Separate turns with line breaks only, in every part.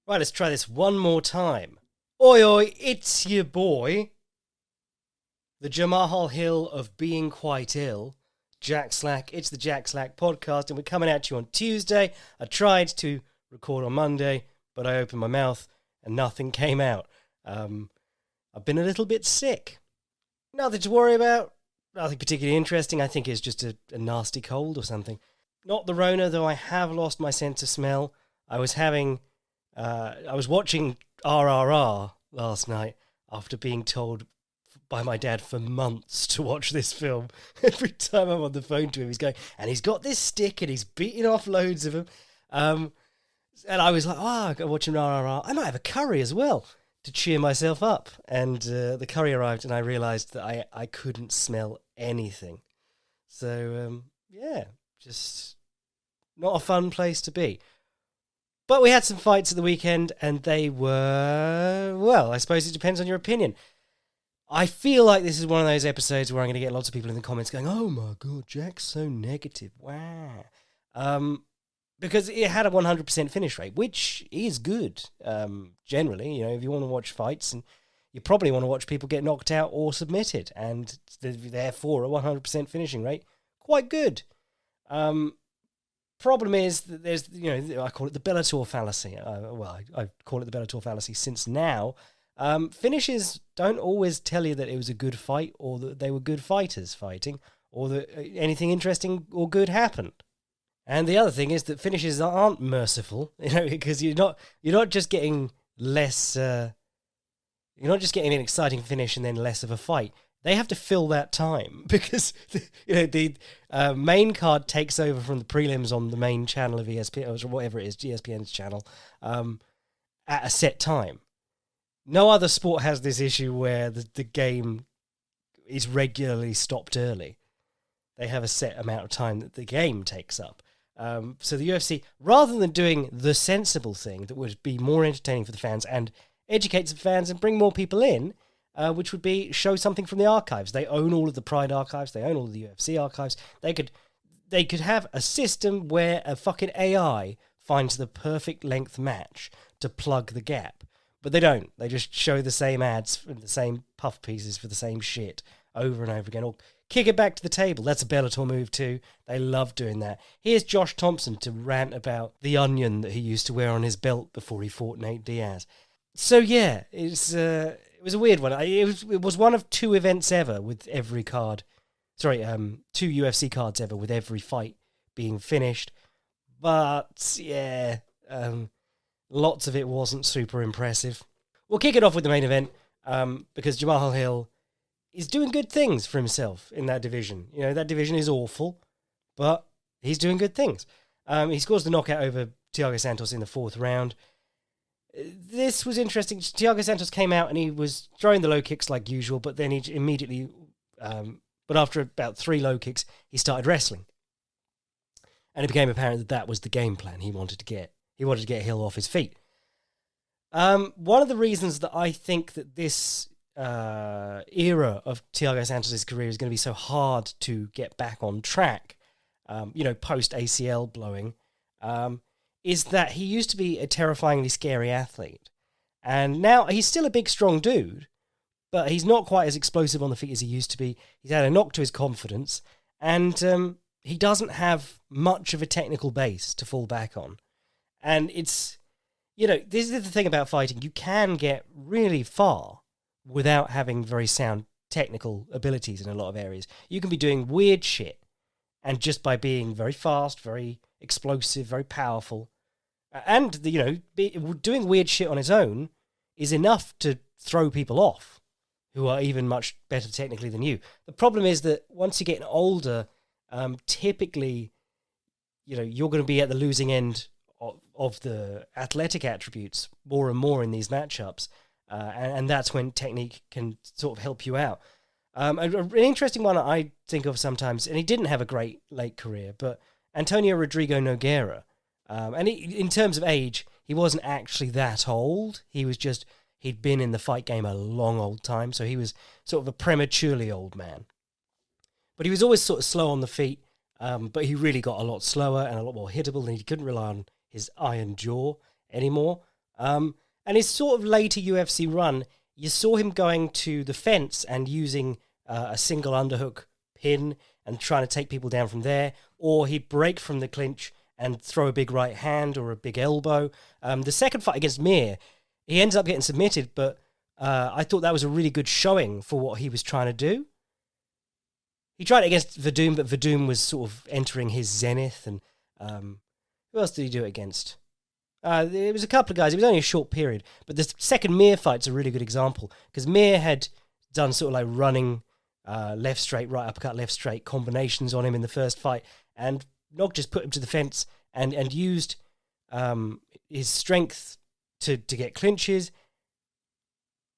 Right, let's try this one more time. Oi, oi, it's your boy, the Jamal Hill of being quite ill, Jack Slack. It's the Jack Slack podcast, and we're coming at you on Tuesday. I tried to record on Monday, but I opened my mouth and nothing came out. I've been a little bit sick. Nothing to worry about. Nothing particularly interesting. I think it's just a nasty cold or something. Not the Rona, though I have lost my sense of smell. I was watching RRR last night after being told by my dad for months to watch this film. Every time I'm on the phone to him, he's going, and he's got this stick and he's beating off loads of them. And I was like, I'm watching RRR. I might have a curry as well to cheer myself up. And the curry arrived and I realised that I couldn't smell anything. So, just not a fun place to be. But we had some fights at the weekend, and they were, well, I suppose it depends on your opinion. I feel like this is one of those episodes where I'm going to get lots of people in the comments going, oh my God, Jack's so negative. Wow. Because it had a 100% finish rate, which is good, generally. You know, if you want to watch fights, and you probably want to watch people get knocked out or submitted, and therefore a 100% finishing rate, quite good. Problem is that there's, I call it the Bellator fallacy. I call it the Bellator fallacy since now. Finishes don't always tell you that it was a good fight or that they were good fighters fighting or that anything interesting or good happened. And the other thing is that finishes aren't merciful, because you're not just getting less. You're not just getting an exciting finish and then less of a fight. They have to fill that time because the main card takes over from the prelims on the main channel of ESPN or whatever it is, ESPN's channel, at a set time. No other sport has this issue where the game is regularly stopped early. They have a set amount of time that the game takes up. So the UFC, rather than doing the sensible thing that would be more entertaining for the fans and educate the fans and bring more people in, which would be show something from the archives. They own all of the Pride archives. They own all of the UFC archives. They could have a system where a fucking AI finds the perfect length match to plug the gap. But they don't. They just show the same ads and the same puff pieces for the same shit over and over again. Or kick it back to the table. That's a Bellator move too. They love doing that. Here's Josh Thompson to rant about the onion that he used to wear on his belt before he fought Nate Diaz. So yeah, it was a weird one. It was one of two events ever with every card. Sorry, two UFC cards ever with every fight being finished. But yeah, lots of it wasn't super impressive. We'll kick it off with the main event because Jamal Hill is doing good things for himself in that division. That division is awful, but he's doing good things. He scores the knockout over Thiago Santos in the fourth round. This was interesting. Thiago Santos came out and he was throwing the low kicks like usual, but then he immediately, but after about 3 low kicks, he started wrestling. And it became apparent that was the game plan he wanted to get. He wanted to get Hill off his feet. One of the reasons that I think that this era of Thiago Santos' career is going to be so hard to get back on track, post ACL blowing, is that he used to be a terrifyingly scary athlete. And now he's still a big, strong dude, but he's not quite as explosive on the feet as he used to be. He's had a knock to his confidence, and he doesn't have much of a technical base to fall back on. And it's, this is the thing about fighting. You can get really far without having very sound technical abilities in a lot of areas. You can be doing weird shit, and just by being very fast, very explosive, very powerful, and doing weird shit on his own is enough to throw people off who are even much better technically than you. The problem is that once you get older, typically, you're going to be at the losing end of the athletic attributes more and more in these matchups, and that's when technique can sort of help you out. An interesting one I think of sometimes, and he didn't have a great late career, but Antonio Rodrigo Nogueira. And in terms of age, he wasn't actually that old. He'd been in the fight game a long old time, so he was sort of a prematurely old man. But he was always sort of slow on the feet, but he really got a lot slower and a lot more hittable, and he couldn't rely on his iron jaw anymore. And his sort of later UFC run, you saw him going to the fence and using a single underhook pin and trying to take people down from there, or he'd break from the clinch and throw a big right hand or a big elbow. The second fight against Mir, he ends up getting submitted, but I thought that was a really good showing for what he was trying to do. He tried it against Verdum, but Verdum was sort of entering his zenith. And who else did he do it against? It was a couple of guys. It was only a short period. But the second Mir fight's a really good example, because Mir had done sort of like running left straight, right uppercut, left straight combinations on him in the first fight. And Nog just put him to the fence and used his strength to get clinches,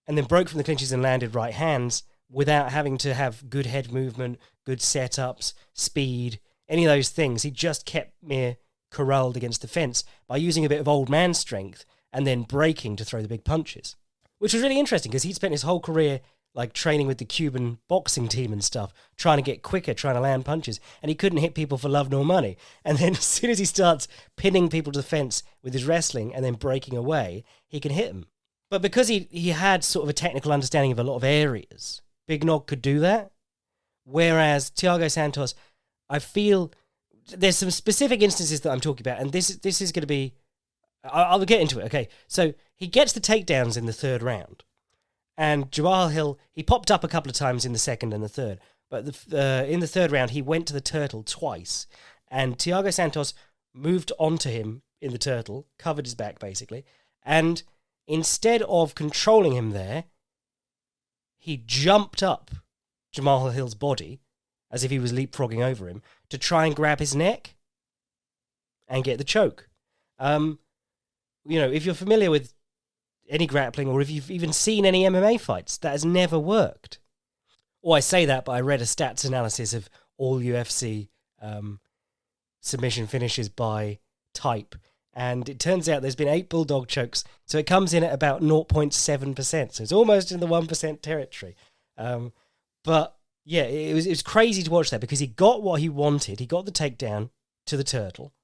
and then broke from the clinches and landed right hands without having to have good head movement, good setups, speed, any of those things. He just kept Mir corralled against the fence by using a bit of old man strength and then breaking to throw the big punches, which was really interesting because he'd spent his whole career like training with the Cuban boxing team and stuff, trying to get quicker, trying to land punches, and he couldn't hit people for love nor money. And then as soon as he starts pinning people to the fence with his wrestling and then breaking away, he can hit them. But because he had sort of a technical understanding of a lot of areas, Big Nog could do that. Whereas Thiago Santos, I feel there's some specific instances that I'm talking about, and this is going to be... I'll get into it, okay? So he gets the takedowns in the third round. And Jamal Hill, he popped up a couple of times in the second and the third. But in the third round, he went to the turtle twice. And Thiago Santos moved onto him in the turtle, covered his back basically. And instead of controlling him there, he jumped up Jamal Hill's body as if he was leapfrogging over him to try and grab his neck and get the choke. If you're familiar with any grappling, or if you've even seen any MMA fights, that has never worked. Or I say that, but I read a stats analysis of all UFC submission finishes by type, and it turns out there's been 8 bulldog chokes, so it comes in at about 0.7%, so it's almost in the 1% territory. But yeah, it was crazy to watch that, because he got what he wanted. He got the takedown to the turtle,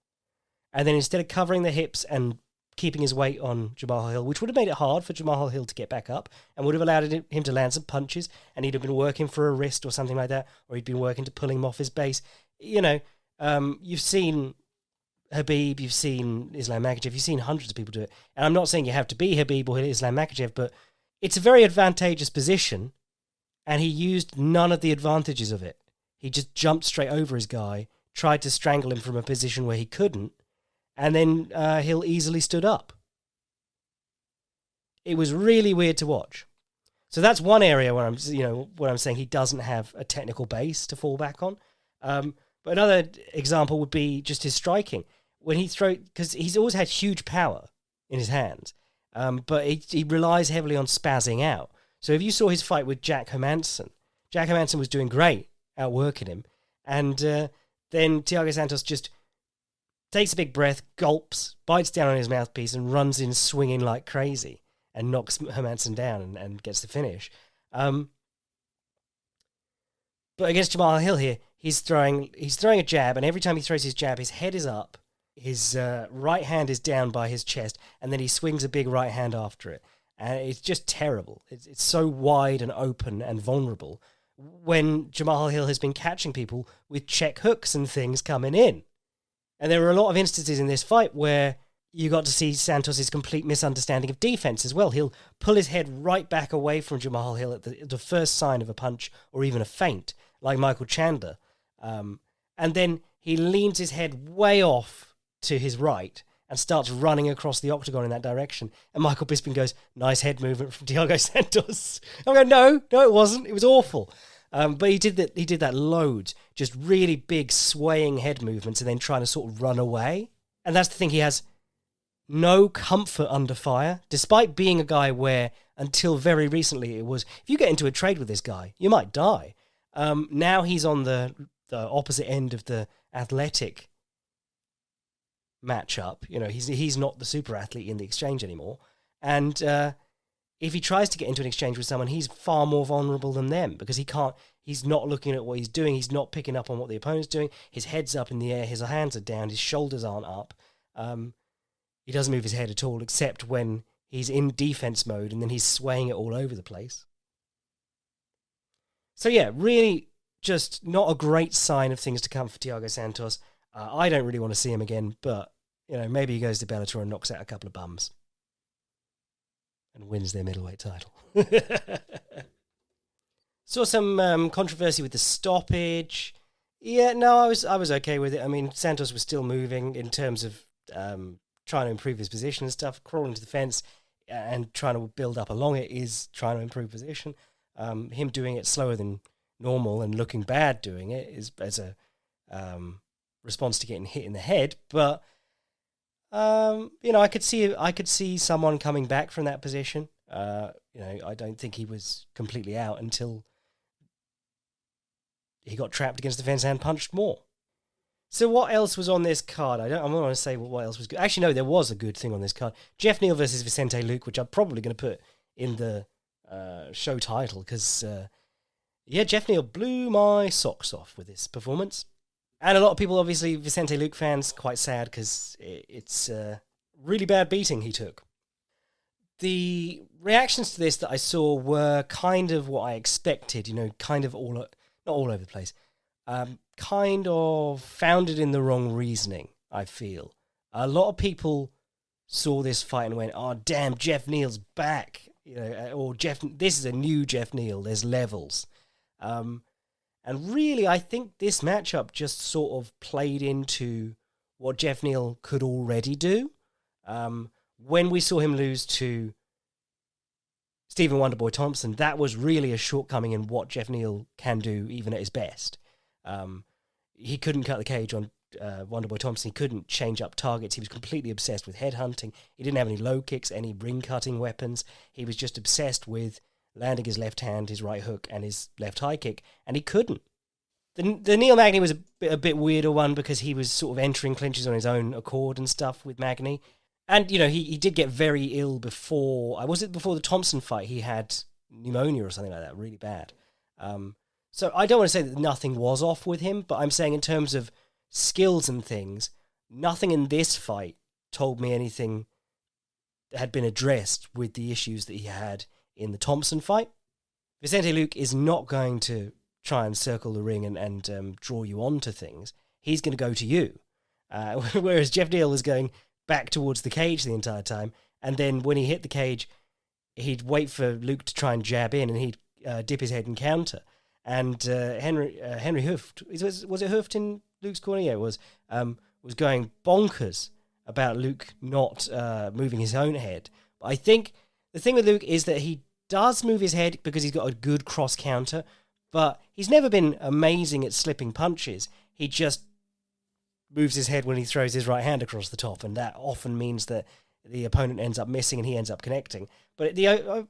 and then instead of covering the hips and keeping his weight on Jamal Hill, which would have made it hard for Jamal Hill to get back up and would have allowed him to land some punches, and he'd have been working for a wrist or something like that, or he'd been working to pull him off his base. You've seen Khabib, you've seen Islam Makhachev, you've seen hundreds of people do it. And I'm not saying you have to be Khabib or Islam Makhachev, but it's a very advantageous position, and he used none of the advantages of it. He just jumped straight over his guy, tried to strangle him from a position where he couldn't, and then Hill easily stood up. It was really weird to watch. So that's one area where I'm saying he doesn't have a technical base to fall back on. But another example would be just his striking. When he because he's always had huge power in his hands, but he relies heavily on spazzing out. So if you saw his fight with Jack Hermansson was doing great, outworking him, and then Thiago Santos just takes a big breath, gulps, bites down on his mouthpiece, and runs in swinging like crazy and knocks Hermansson down and gets the finish. But against Jamal Hill here, he's throwing a jab, and every time he throws his jab, his head is up, his right hand is down by his chest, and then he swings a big right hand after it. And it's just terrible. It's so wide and open and vulnerable when Jamal Hill has been catching people with check hooks and things coming in. And there were a lot of instances in this fight where you got to see Santos' complete misunderstanding of defense as well. He'll pull his head right back away from Jamal Hill at the first sign of a punch or even a feint, like Michael Chandler. And then he leans his head way off to his right and starts running across the octagon in that direction. And Michael Bisping goes, "Nice head movement from Thiago Santos." I'm going, no, it wasn't. It was awful. But he did that loads, just really big swaying head movements and then trying to sort of run away. And that's the thing, he has no comfort under fire, despite being a guy where, until very recently, it was, if you get into a trade with this guy, you might die. Now he's on the opposite end of the athletic matchup. He's not the super athlete in the exchange anymore. And if he tries to get into an exchange with someone, he's far more vulnerable than them, because he's not looking at what he's doing. He's not picking up on what the opponent's doing. His head's up in the air. His hands are down. His shoulders aren't up. He doesn't move his head at all, except when he's in defense mode and then he's swaying it all over the place. So yeah, really just not a great sign of things to come for Thiago Santos. I don't really want to see him again, but maybe he goes to Bellator and knocks out a couple of bums and wins their middleweight title. Saw some controversy with the stoppage. Yeah, no, I was okay with it. I mean, Santos was still moving in terms of trying to improve his position and stuff. Crawling to the fence and trying to build up along it is trying to improve position. Him doing it slower than normal and looking bad doing it is as a response to getting hit in the head. But I could see someone coming back from that position. I don't think he was completely out until he got trapped against the fence and punched more. So what else was on this card? I don't want to say what else was good. Actually, no, there was a good thing on this card. Geoff Neal versus Vicente Luque, which I'm probably going to put in the show title because, Geoff Neal blew my socks off with this performance. And a lot of people, obviously, Vicente Luque fans, quite sad because it's a really bad beating he took. The reactions to this that I saw were kind of what I expected, kind of not all over the place, kind of founded in the wrong reasoning, I feel. A lot of people saw this fight and went, oh, damn, Geoff Neal's back. Or this is a new Geoff Neal, there's levels. And really, I think this matchup just sort of played into what Geoff Neal could already do. When we saw him lose to Stephen Wonderboy Thompson, that was really a shortcoming in what Geoff Neal can do, even at his best. He couldn't cut the cage on Wonderboy Thompson. He couldn't change up targets. He was completely obsessed with headhunting. He didn't have any low kicks, any ring-cutting weapons. He was just obsessed with landing his left hand, his right hook, and his left high kick, and he couldn't. The Neal Magny was a bit weirder one because he was sort of entering clinches on his own accord and stuff with Magny. And, he did get very ill before... Was it before the Thompson fight? He had pneumonia or something like that, really bad. So I don't want to say that nothing was off with him, but I'm saying in terms of skills and things, nothing in this fight told me anything that had been addressed with the issues that he had in the Thompson fight. Vicente Luque is not going to try and circle the ring and draw you on to things. He's going to go to you. Whereas Geoff Neal was going back towards the cage the entire time, and then when he hit the cage, he'd wait for Luque to try and jab in, and he'd dip his head and counter. And Henry Hooft, was it Hooft in Luke's corner? Yeah, it was going bonkers about Luque not moving his own head. But I think the thing with Luque is that he does move his head because he's got a good cross counter, but he's never been amazing at slipping punches. He just moves his head when he throws his right hand across the top, and that often means that the opponent ends up missing and he ends up connecting. But the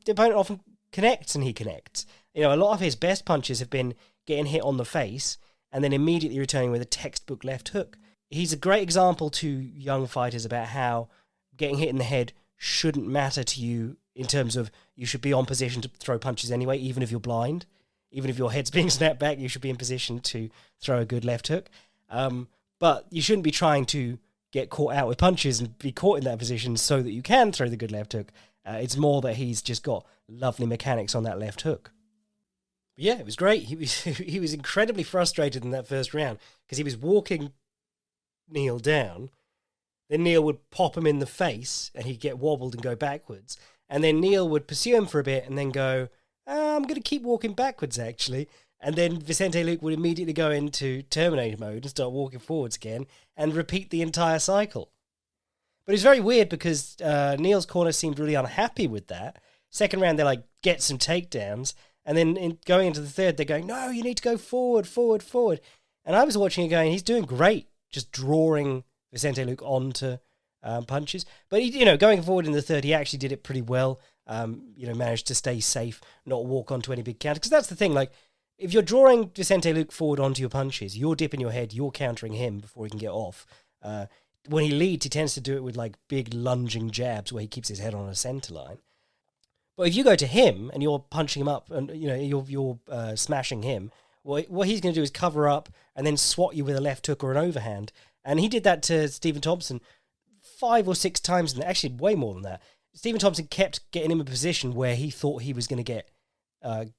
opponent often connects and he connects. A lot of his best punches have been getting hit on the face and then immediately returning with a textbook left hook. He's a great example to young fighters about how getting hit in the head shouldn't matter to you in terms of you should be on position to throw punches anyway, even if you're blind. Even if your head's being snapped back, you should be in position to throw a good left hook. But you shouldn't be trying to get caught out with punches and be caught in that position so that you can throw the good left hook. It's more that he's just got lovely mechanics on that left hook. But yeah, it was great. He was incredibly frustrated in that first round because he was walking Neal down. Then Neal would pop him in the face and he'd get wobbled and go backwards. And then Neal would pursue him for a bit and then go, I'm going to keep walking backwards, actually. And then Vicente Luque would immediately go into Terminator mode and start walking forwards again and repeat the entire cycle. But it's very weird because Neal's corner seemed really unhappy with that. Second round, they're like, get some takedowns. And then going into the third, they're going, no, you need to go forward, forward, forward. And I was watching it going, he's doing great, just drawing Vicente Luque onto punches. But, going forward in the third, he actually did it pretty well. Managed to stay safe, not walk onto any big counter. Because that's the thing, like, if you're drawing Vicente Luque forward onto your punches, you're dipping your head, you're countering him before he can get off. When he leads, he tends to do it with, like, big lunging jabs where he keeps his head on a center line. But if you go to him and you're punching him up and, you're smashing him, what he's going to do is cover up and then swat you with a left hook or an overhand. And he did that to Stephen Thompson 5 or 6 times, actually way more than that. Stephen Thompson kept getting him in a position where he thought he was going to get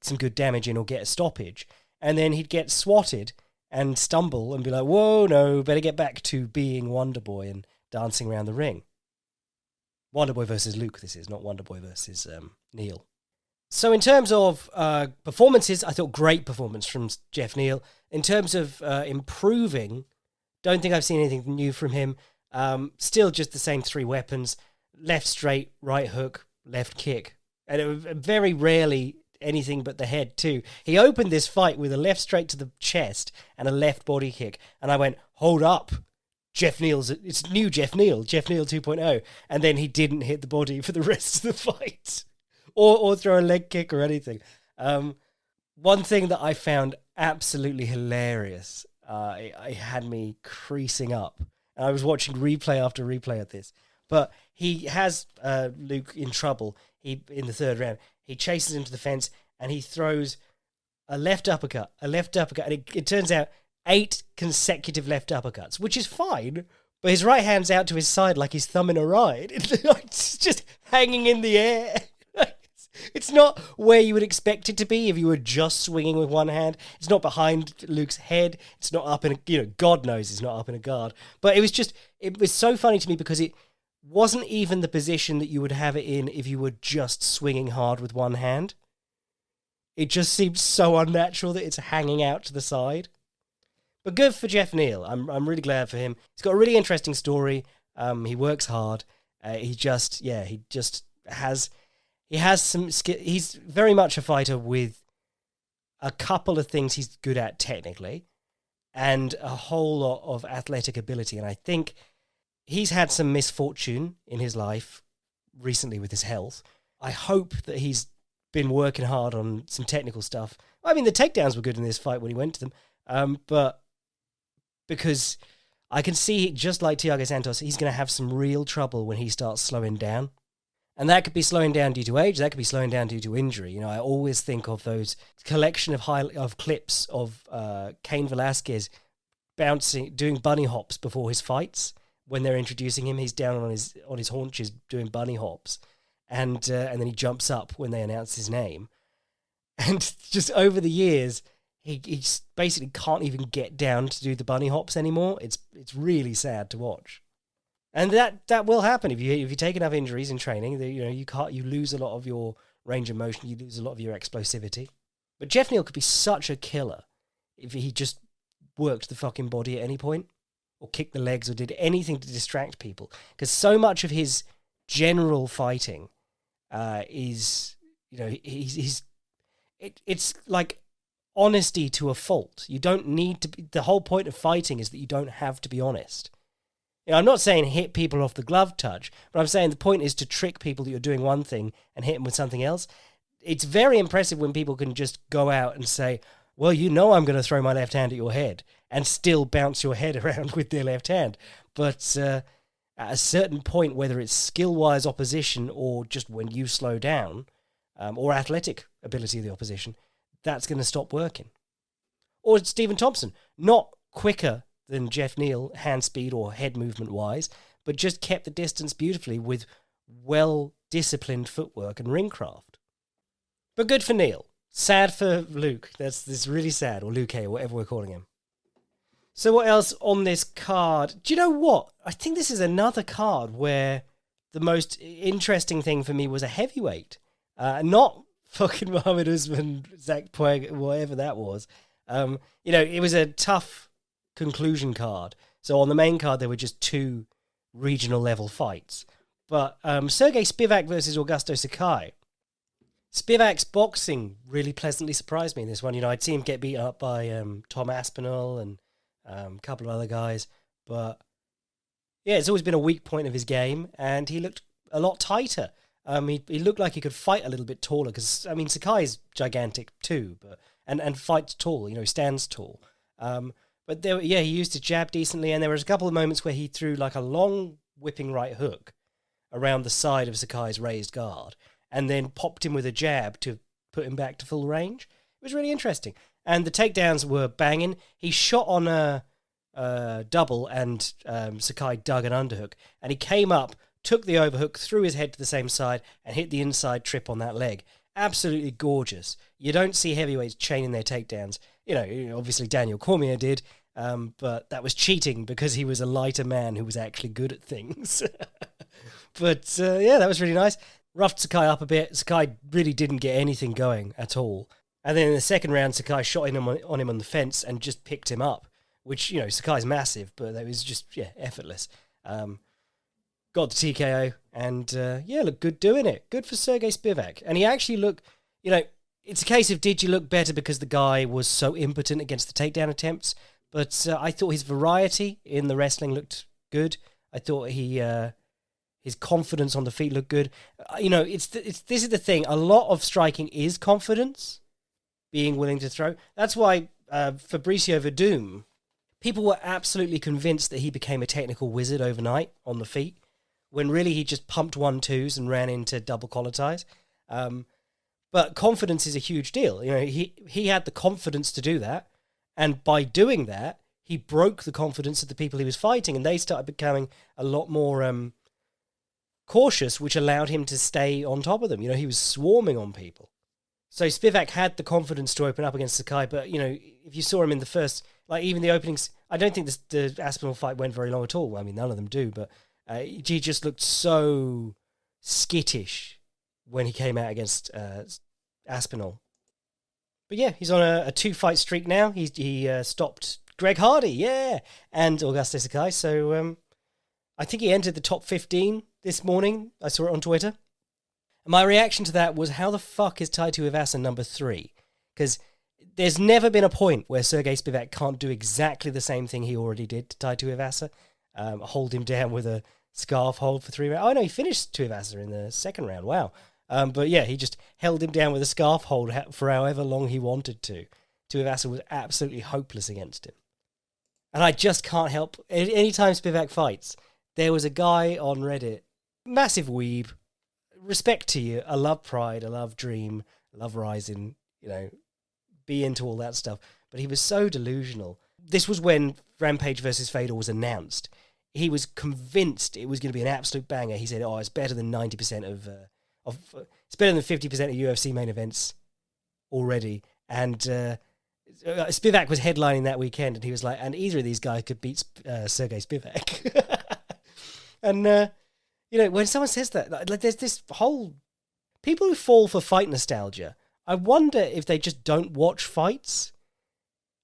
some good damage in or get a stoppage. And then he'd get swatted and stumble and be like, whoa, no, better get back to being Wonder Boy and dancing around the ring. Wonder Boy versus Luke, this is, not Wonder Boy versus Neal. So in terms of performances, I thought great performance from Geoff Neal. In terms of improving, don't think I've seen anything new from him. Still just the same three weapons: left straight, right hook, left kick. And it was very rarely anything but the head too. He opened this fight with a left straight to the chest and a left body kick. And I went, hold up. It's new Geoff Neal 2.0. And then he didn't hit the body for the rest of the fight. Or throw a leg kick or anything. One thing that I found absolutely hilarious, it had me creasing up. And I was watching replay after replay of this. But he has Luke in trouble in the third round. He chases him to the fence and he throws a left uppercut. And it turns out 8 consecutive left uppercuts, which is fine. But his right hand's out to his side like he's thumbing a ride. It's just hanging in the air. It's not where you would expect it to be if you were just swinging with one hand. It's not behind Luke's head. It's not up in God knows it's not up in a guard. But it was so funny to me because it wasn't even the position that you would have it in if you were just swinging hard with one hand. It just seems so unnatural that it's hanging out to the side. But good for Geoff Neal. I'm really glad for him. He's got a really interesting story. He works hard. He has some skill. He's very much a fighter with a couple of things he's good at technically and a whole lot of athletic ability. And I think he's had some misfortune in his life recently with his health. I hope that he's been working hard on some technical stuff. I mean, the takedowns were good in this fight when he went to them. But because I can see, just like Thiago Santos, he's going to have some real trouble when he starts slowing down. And that could be slowing down due to age. That could be slowing down due to injury. I always think of those collection of clips of Cain Velasquez doing bunny hops before his fights. When they're introducing him, he's down on his haunches doing bunny hops, and then he jumps up when they announce his name. And just over the years, he basically can't even get down to do the bunny hops anymore. It's really sad to watch. And that will happen if you take enough injuries in training. You lose a lot of your range of motion, you lose a lot of your explosivity. But Geoff Neal could be such a killer if he just worked the fucking body at any point, or kicked the legs, or did anything to distract people. Because so much of his general fighting is, it's like honesty to a fault. You don't need to be. The whole point of fighting is that you don't have to be honest. I'm not saying hit people off the glove touch, but I'm saying the point is to trick people that you're doing one thing and hit them with something else. It's very impressive when people can just go out and say, well, I'm going to throw my left hand at your head, and still bounce your head around with their left hand. But at a certain point, whether it's skill-wise opposition or just when you slow down, or athletic ability of the opposition, that's going to stop working. Or Stephen Thompson, not quicker than Geoff Neal, hand speed or head movement-wise, but just kept the distance beautifully with well-disciplined footwork and ring craft. But good for Neal. Sad for Luke. That's really sad, or Luque, or whatever we're calling him. So what else on this card? Do you know what? I think this is another card where the most interesting thing for me was a heavyweight. Not fucking Mohammed Usman, Zach Puig, whatever that was. It was a tough conclusion card. So on the main card, there were just 2 regional level fights. But Sergey Spivak versus Augusto Sakai. Spivak's boxing really pleasantly surprised me in this one. I'd seen him get beat up by Tom Aspinall and a couple of other guys. But yeah, it's always been a weak point of his game, and he looked a lot tighter. He looked like he could fight a little bit taller, because, Sakai's gigantic too, and fights tall, stands tall. But he used his jab decently, and there was a couple of moments where he threw like a long whipping right hook around the side of Sakai's raised guard, and then popped him with a jab to put him back to full range. It was really interesting. And the takedowns were banging. He shot on a double, and Sakai dug an underhook, and he came up, took the overhook, threw his head to the same side, and hit the inside trip on that leg. Absolutely gorgeous. You don't see heavyweights chaining their takedowns. Obviously Daniel Cormier did, but that was cheating because he was a lighter man who was actually good at things. But that was really nice. Roughed Sakai up a bit. Sakai really didn't get anything going at all. And then in the second round, Sakai shot on him on the fence and just picked him up, which, Sakai's massive, but that was just, effortless. Got the TKO and, looked good doing it. Good for Sergey Spivak. And he actually looked, it's a case of did you look better because the guy was so impotent against the takedown attempts? But I thought his variety in the wrestling looked good. I thought his confidence on the feet looked good. This is the thing. A lot of striking is confidence, being willing to throw. That's why Fabricio Verdum, people were absolutely convinced that he became a technical wizard overnight on the feet, when really he just pumped 1-2s and ran into double collar ties. But confidence is a huge deal. He had the confidence to do that, and by doing that, he broke the confidence of the people he was fighting, and they started becoming a lot more cautious, which allowed him to stay on top of them. He was swarming on people. So Spivak had the confidence to open up against Sakai, but, if you saw him in the first, even the openings, I don't think the Aspinall fight went very long at all. I mean, none of them do, but he just looked so skittish when he came out against Aspinall. But yeah, he's on a 2-fight streak now. He stopped Greg Hardy, and Augusto Sakai. So I think he entered the top 15 this morning. I saw it on Twitter. And my reaction to that was, how the fuck is Taito Ivasa number 3? Because there's never been a point where Sergey Spivak can't do exactly the same thing he already did to Taito Ivasa. Hold him down with a scarf hold for 3 rounds. Oh, no, he finished Tuivasa in the second round. Wow. But yeah, he just held him down with a scarf hold for however long he wanted to. Tuivasa was absolutely hopeless against him. And I just can't help. Anytime Spivak fights, there was a guy on Reddit, massive weeb, respect to you. I love Pride, I love Dream, I love Rising, be into all that stuff. But he was so delusional. This was when Rampage versus Fedor was announced. He was convinced it was going to be an absolute banger. He said, it's better than 90% of it's better than 50% of UFC main events already. And Spivak was headlining that weekend, and he was like, and either of these guys could beat Sergey Spivak. And, when someone says that, there's this whole... People who fall for fight nostalgia, I wonder if they just don't watch fights,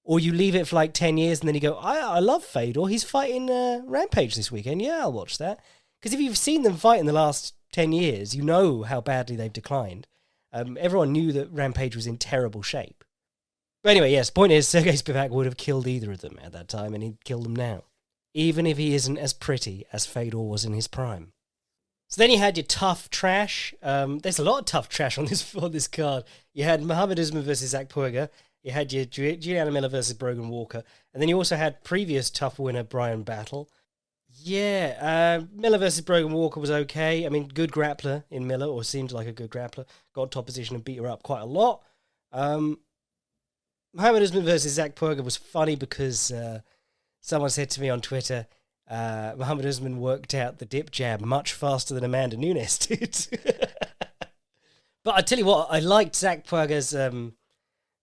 or you leave it for 10 years and then you go, I love Fedor, he's fighting Rampage this weekend, I'll watch that. Because if you've seen them fight in the last 10 years, you know how badly they've declined. Everyone knew that Rampage was in terrible shape. But anyway, yes, point is, Sergey Spivak would have killed either of them at that time, and he'd kill them now. Even if he isn't as pretty as Fedor was in his prime. So then you had your tough trash. There's a lot of tough trash on this card. You had Muhammad Usman versus Zach Puerga. You had your Juliana Miller versus Brogan Walker. And then you also had previous tough winner Brian Battle. Yeah, Miller versus Brogan Walker was okay. I mean, good grappler in Miller, or seemed like a good grappler. Got top position and beat her up quite a lot. Muhammad Usman versus Zach Puerga was funny because someone said to me on Twitter, Muhammad Usman worked out the dip jab much faster than Amanda Nunes did. But I tell you what, I liked Zach Puerga's... some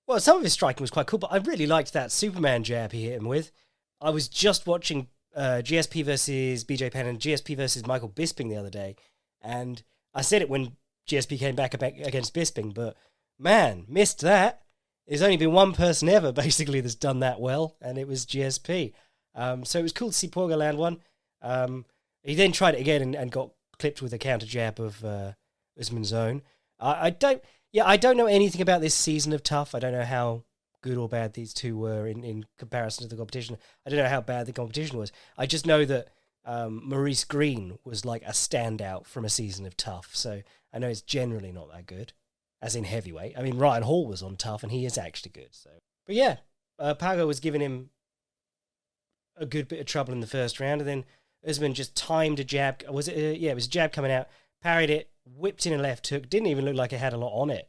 of his striking was quite cool, but I really liked that Superman jab he hit him with. I was just watching GSP versus BJ Penn and GSP versus Michael Bisping the other day, and I said it when GSP came back against Bisping, but man, missed that. There's only been one person ever, basically, that's done that well, and it was GSP. So it was cool to see Puerga land one. He then tried it again and got clipped with a counter jab of Usman's own. I don't know anything about this season of Tough. I don't know how good or bad these two were in comparison to the competition. I don't know how bad the competition was. I just know that Maurice Green was like a standout from a season of Tough. So I know it's generally not that good, as in heavyweight. I mean, Ryan Hall was on Tough, and he is actually good. So, but yeah, Puerga was giving him a good bit of trouble in the first round, and then Usman just timed a jab. It was a jab coming out, parried it, whipped in a left hook. Didn't even look like it had a lot on it.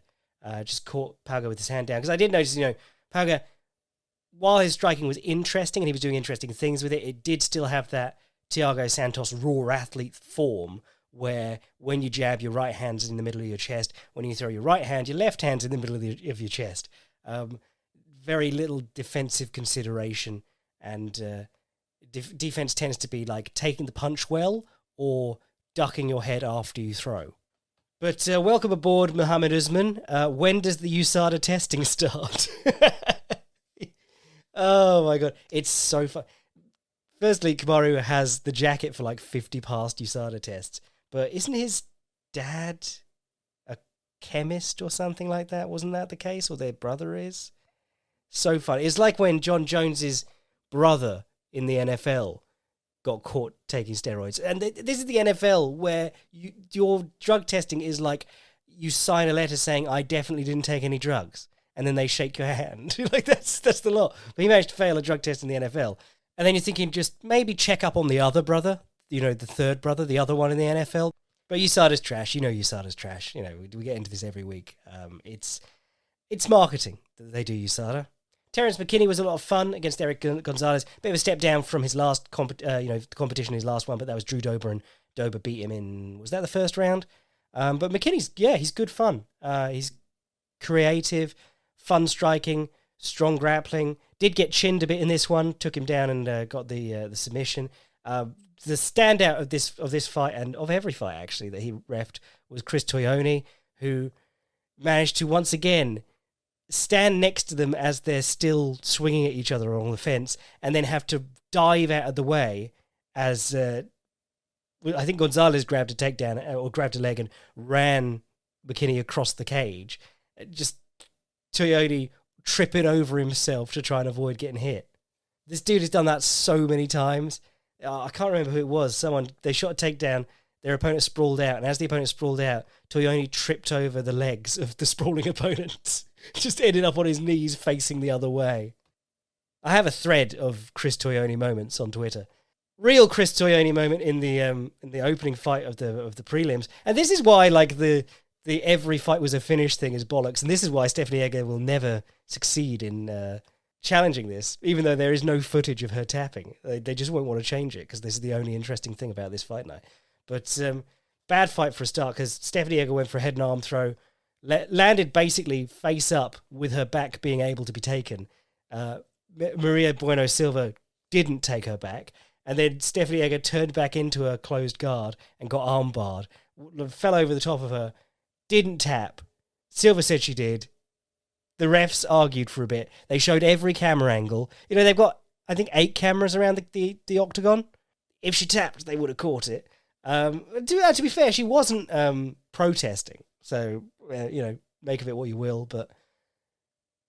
Just caught Puerga with his hand down. Because I did notice, Puerga, while his striking was interesting and he was doing interesting things with it, it did still have that Thiago Santos raw athlete form where when you jab, your right hand's in the middle of your chest. When you throw your right hand, your left hand's in the middle of your chest. Very little defensive consideration, and defense tends to be like taking the punch well or ducking your head after you throw. But welcome aboard, Muhammad Usman. When does the USADA testing start? Oh my god, it's so fun. Firstly, Kamaru has the jacket for like 50 past USADA tests, but isn't his dad a chemist or something like that? Wasn't that the case? Or their brother is? So fun. It's like when John Jones's brother in the NFL got caught taking steroids. And this is the NFL where your drug testing is like you sign a letter saying, I definitely didn't take any drugs. And then they shake your hand. Like that's the law. But he managed to fail a drug test in the NFL. And then you're thinking, just maybe check up on the other brother, the third brother, the other one in the NFL. But USADA's trash. USADA's trash. We get into this every week. It's marketing that they do USADA. Terrence McKinney was a lot of fun against Eric Gonzalez. Bit of a step down from his last competition, his last one, but that was Drew Dober, and Dober beat him in, was that the first round? But McKinney's, he's good fun. He's creative, fun striking, strong grappling. Did get chinned a bit in this one, took him down and got the submission. The standout of this fight, and of every fight actually that he reffed, was Chris Toyoni, who managed to once again stand next to them as they're still swinging at each other along the fence, and then have to dive out of the way as I think Gonzalez grabbed a takedown or grabbed a leg and ran McKinney across the cage. Just Toyoni tripping over himself to try and avoid getting hit. This dude has done that so many times. I can't remember who it was. They shot a takedown, their opponent sprawled out, and as the opponent sprawled out, Toyoni tripped over the legs of the sprawling opponent. Just ended up on his knees facing the other way. I have a thread of Chris Toyoni moments on Twitter. Real Chris Toyoni moment in the opening fight of the prelims. And this is why like the every fight was a finish thing is bollocks. And this is why Stephanie Egger will never succeed in challenging this, even though there is no footage of her tapping. They just won't want to change it because this is the only interesting thing about this fight night. But bad fight for a start because Stephanie Egger went for a head and arm throw, landed basically face up with her back being able to be taken. Maria Bueno Silva didn't take her back. And then Stephanie Egger turned back into a closed guard and got arm barred. Fell over the top of her. Didn't tap. Silva said she did. The refs argued for a bit. They showed every camera angle. They've got, I think, 8 cameras around the octagon. If she tapped, they would have caught it. To be fair, she wasn't protesting. So, make of it what you will. But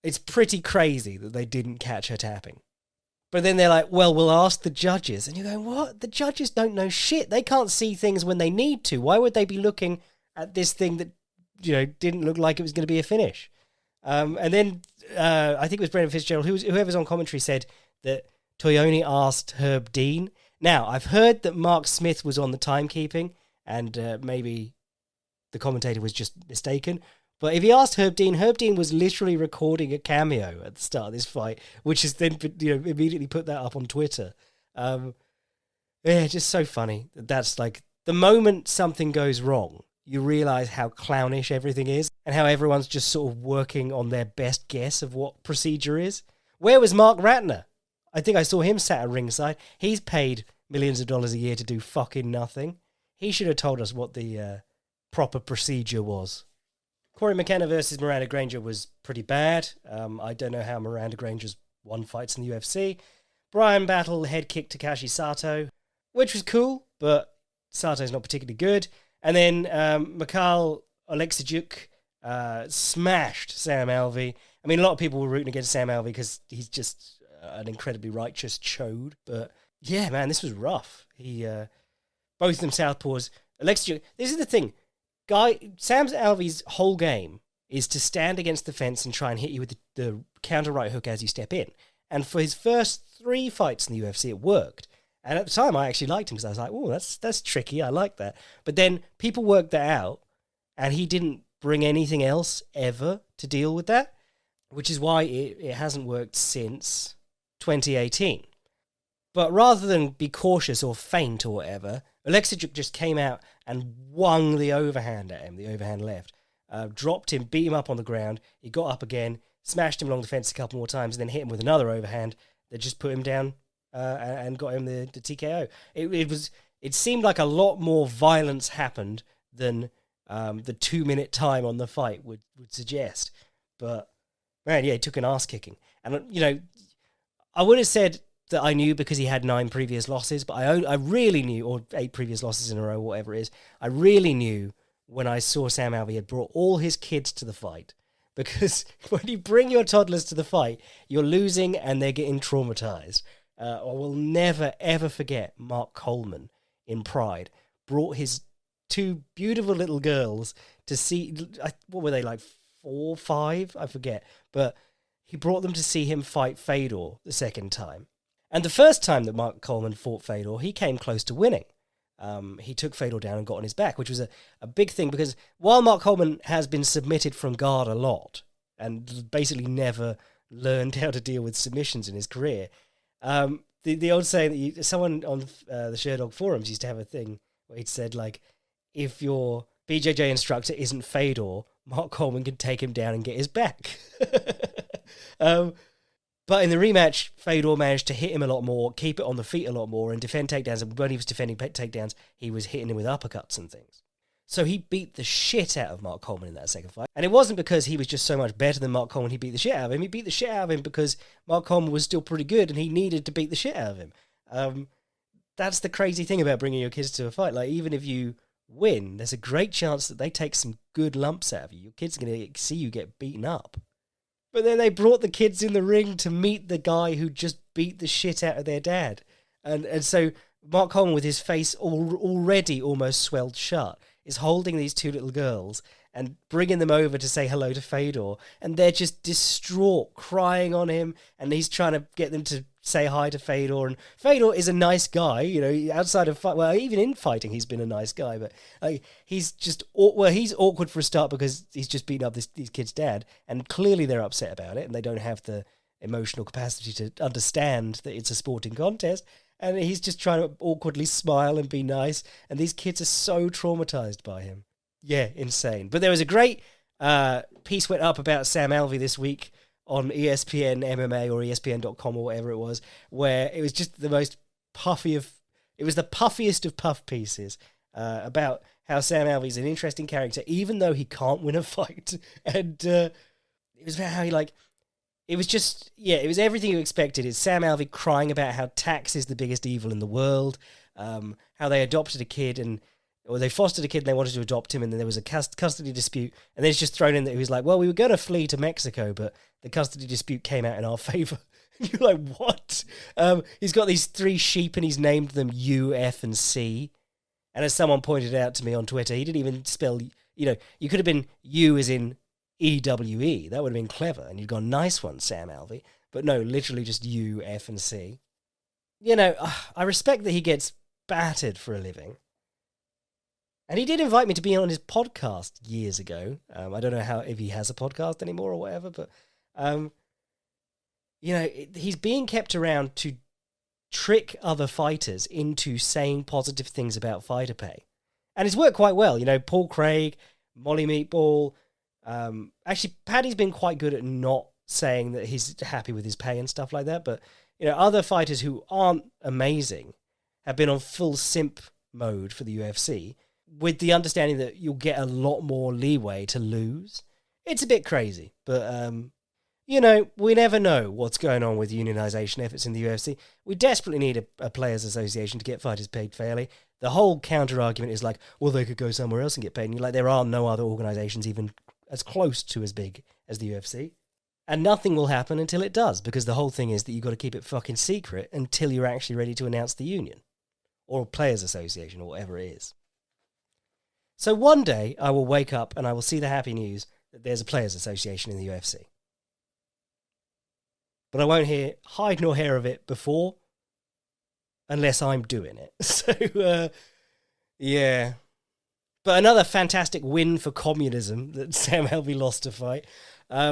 it's pretty crazy that they didn't catch her tapping. But then they're like, well, we'll ask the judges. And you're going, what? The judges don't know shit. They can't see things when they need to. Why would they be looking at this thing that, didn't look like it was going to be a finish? And then I think it was Brendan Fitzgerald, whoever's on commentary, said that Toyoni asked Herb Dean. Now, I've heard that Mark Smith was on the timekeeping, and maybe the commentator was just mistaken. But if he asked Herb Dean was literally recording a cameo at the start of this fight, which is then immediately put that up on Twitter. Just so funny. That's like the moment something goes wrong, you realise how clownish everything is and how everyone's just sort of working on their best guess of what procedure is. Where was Mark Ratner? I think I saw him sat at ringside. He's paid millions of dollars a year to do fucking nothing. He should have told us what the proper procedure was. Corey McKenna versus Miranda Granger was pretty bad. I don't know how Miranda Granger's won fights in the UFC. Brian Battle head kicked Takashi Sato, which was cool, but Sato's not particularly good. And then Mikhail Oleksijuk smashed Sam Alvey. I mean, a lot of people were rooting against Sam Alvey because he's just an incredibly righteous chode. But yeah, man, this was rough. Both of them southpaws. Oleksijuk, this is the thing. Sam Alvey's whole game is to stand against the fence and try and hit you with the counter right hook as you step in. And for his first 3 fights in the UFC, it worked. And at the time, I actually liked him because I was like, oh, that's tricky. I like that. But then people worked that out, and he didn't bring anything else ever to deal with that, which is why it hasn't worked since 2018. But rather than be cautious or feint or whatever, Oleksijuk just came out and wung the overhand at him, the overhand left. Dropped him, beat him up on the ground. He got up again, smashed him along the fence a couple more times, and then hit him with another overhand that just put him down and got him the TKO. It seemed like a lot more violence happened than the 2-minute time on the fight would suggest. But, man, yeah, he took an ass kicking. And, you know, I would have said that I knew because he had 9 previous losses, but I really knew, or 8 previous losses in a row, whatever it is, I really knew when I saw Sam Alvey had brought all his kids to the fight. Because when you bring your toddlers to the fight, you're losing and they're getting traumatized. I will never, ever forget Mark Coleman in Pride brought his 2 beautiful little girls to see, what were they, like 4, 5? I forget. But he brought them to see him fight Fedor the second time. And the first time that Mark Coleman fought Fedor, he came close to winning. He took Fedor down and got on his back, which was a big thing because while Mark Coleman has been submitted from guard a lot and basically never learned how to deal with submissions in his career, the old saying that someone on the Sherdog forums used to have a thing where he'd said, like, if your BJJ instructor isn't Fedor, Mark Coleman can take him down and get his back. But in the rematch, Fedor managed to hit him a lot more, keep it on the feet a lot more, and defend takedowns. And when he was defending takedowns, he was hitting him with uppercuts and things. So he beat the shit out of Mark Coleman in that second fight. And it wasn't because he was just so much better than Mark Coleman he beat the shit out of him. He beat the shit out of him because Mark Coleman was still pretty good and he needed to beat the shit out of him. That's the crazy thing about bringing your kids to a fight. Like, even if you win, there's a great chance that they take some good lumps out of you. Your kids are going to see you get beaten up. But then they brought the kids in the ring to meet the guy who just beat the shit out of their dad. And so Mark Coleman, with his face already almost swelled shut, is holding these 2 little girls and bringing them over to say hello to Fedor. And they're just distraught, crying on him. And he's trying to get them to say hi to Fedor. And Fedor is a nice guy, you know, outside of fight. Well, even in fighting, he's been a nice guy. But he's just, he's awkward for a start because he's just beaten up these kids' dad. And clearly they're upset about it. And they don't have the emotional capacity to understand that it's a sporting contest. And he's just trying to awkwardly smile and be nice. And these kids are so traumatized by him. Yeah, insane. But there was a great piece went up about Sam Alvey this week on ESPN MMA or ESPN.com or whatever it was, where it was just the most it was the puffiest of puff pieces about how Sam Alvey's an interesting character, even though he can't win a fight. And it was about how it was everything you expected. It's Sam Alvey crying about how tax is the biggest evil in the world, how they adopted a kid or they fostered a kid and they wanted to adopt him, and then there was a custody dispute, and then it's just thrown in that he was like, well, we were going to flee to Mexico, but the custody dispute came out in our favour. You're like, what? He's got these 3 sheep and he's named them U, F, and C. And as someone pointed out to me on Twitter, he didn't even spell, you could have been U as in EWE. That would have been clever, and you'd gone, nice one, Sam Alvey. But no, literally just U, F, and C. I respect that he gets battered for a living. And he did invite me to be on his podcast years ago. I don't know if he has a podcast anymore or whatever, but, he's being kept around to trick other fighters into saying positive things about fighter pay. And it's worked quite well. Paul Craig, Molly Meatball. Actually, Paddy's been quite good at not saying that he's happy with his pay and stuff like that. But, other fighters who aren't amazing have been on full simp mode for the UFC, with the understanding that you'll get a lot more leeway to lose. It's a bit crazy, but, we never know what's going on with unionization efforts in the UFC. We desperately need a players' association to get fighters paid fairly. The whole counter-argument is like, well, they could go somewhere else and get paid. And you're like, there are no other organizations even as close to as big as the UFC. And nothing will happen until it does, because the whole thing is that you've got to keep it fucking secret until you're actually ready to announce the union. Or players' association, or whatever it is. So one day, I will wake up and I will see the happy news that there's a players' association in the UFC. But I won't hear hide nor hair of it before, unless I'm doing it. So, yeah. But another fantastic win for communism that Sam Alvey lost to fight. I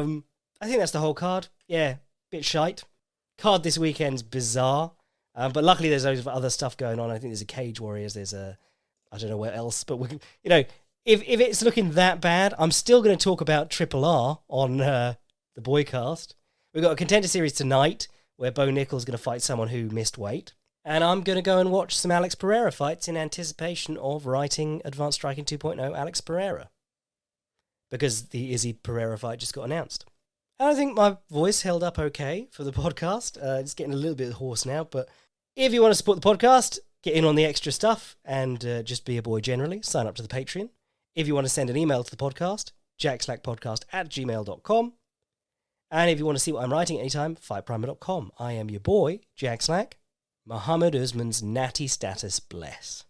think that's the whole card. Yeah, bit shite. Card this weekend's bizarre. But luckily there's loads of other stuff going on. I think there's a Cage Warriors, there's a I don't know where else, but we can, if it's looking that bad, I'm still going to talk about Triple R on the Boycast. We've got a Contender Series tonight where Bo Nickel's going to fight someone who missed weight. And I'm going to go and watch some Alex Pereira fights in anticipation of writing Advanced Striking 2.0 Alex Pereira. Because the Izzy Pereira fight just got announced. And I think my voice held up okay for the podcast. It's getting a little bit hoarse now, but if you want to support the podcast, get in on the extra stuff and just be a boy generally, sign up to the Patreon. If you want to send an email to the podcast, jackslackpodcast@gmail.com. And if you want to see what I'm writing anytime, fightprimer.com. I am your boy, Jack Slack. Muhammad Usman's natty status bless.